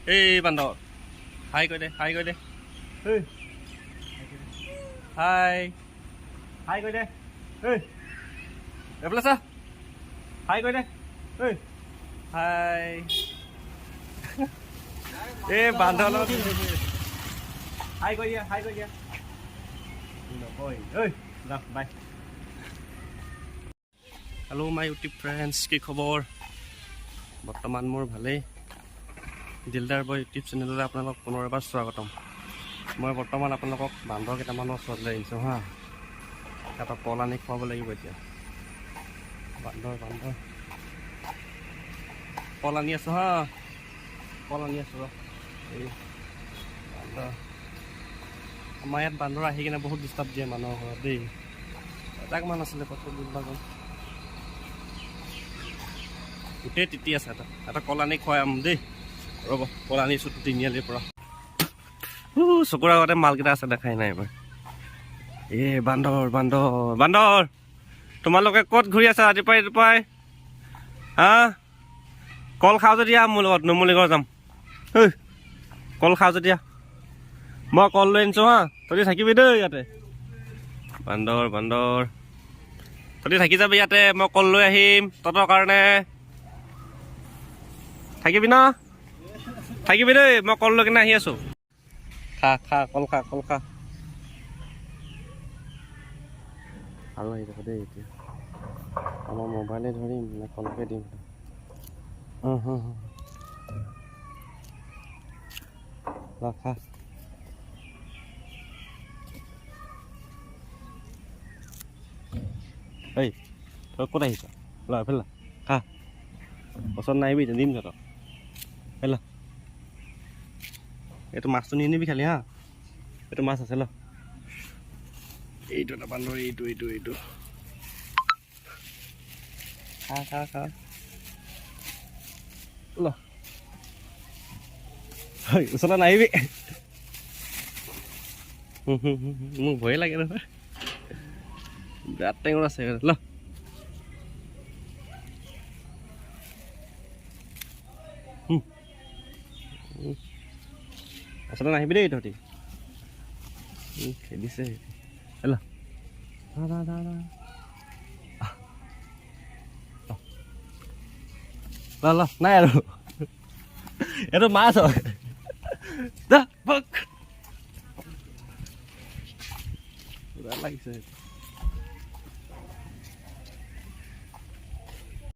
এই বান্দৰ হাই কৈ দে হাই কৈ দে হাই হাই কৈ দে এইফালে চা হাই কৈ দে হাই এই বান্দৰ লগত হাই কৈ দিয়া নকয় bye hello' my YouTube friends কি খবৰ বৰ্তমান মোৰ ভালেই দিলদাৰ বয় ইউটিউব চেনেললৈ আপোনালোকক পুনৰ এবাৰ স্বাগতম মই বৰ্তমান আপোনালোকক বান্দৰ কেইটামানৰ ওচৰলৈ আহিছোঁ হা এটা কল আনি খুৱাব লাগিব এতিয়া বান্দৰ কল আনি আছোঁ হা কল আনি আছোঁ এই বান্দৰ আমাৰ ইয়াত বান্দৰ আহি কিনে বহুত ডিষ্টাৰ্ব দিয়ে মানুহৰ ঘৰত দেই এটাকমান আছিলে কত গোটেই তিতি আছে এটা কল আনি খুৱাম দেই ৰ'ব কল আনিছোঁ তিনিআলিৰ পৰা চকুৰ আগতে মালকেইটা আছে দেখাই নাই মই বান্দৰ তোমালোকে ক'ত ঘূৰি আছা ৰাতিপুৱাই হা কল খাওঁ যদি মোৰ লগত নুমলী ঘৰ যাম কল খাওঁ যদি মই কল লৈ আনিছোঁ হা তহঁতি থাকিবি দেই ইয়াতে বান্দৰ তহঁতি থাকি যাবি ইয়াতে মই কল লৈ আহিম তহঁতৰ কাৰণে থাকিবি দেই মই কল লৈ কিনে আহি আছোঁ খা কল খা আৰু আহি যাব দেই এতিয়া আমাৰ মোবাইলে ধৰিম নে কলকে দিম খা এই তই ক'ত আহিছ ল এইফালে খা পচন্দ নাহিবি দিম তহঁতক ল এইটো মাছটো নি নিবি খালি হা এইটো মাছ আছে ল এইটো এটা বান্দৰ এইটো খা ল ওচৰলৈ নাহিবি মোক ভয়ে লাগে নহয় বিৰাট টেঙৰ আছে ল আচলতে নাহিবি দেই তহঁতি খেলিছে ল নাই আৰু এইটো মাছ হয় লাগিছে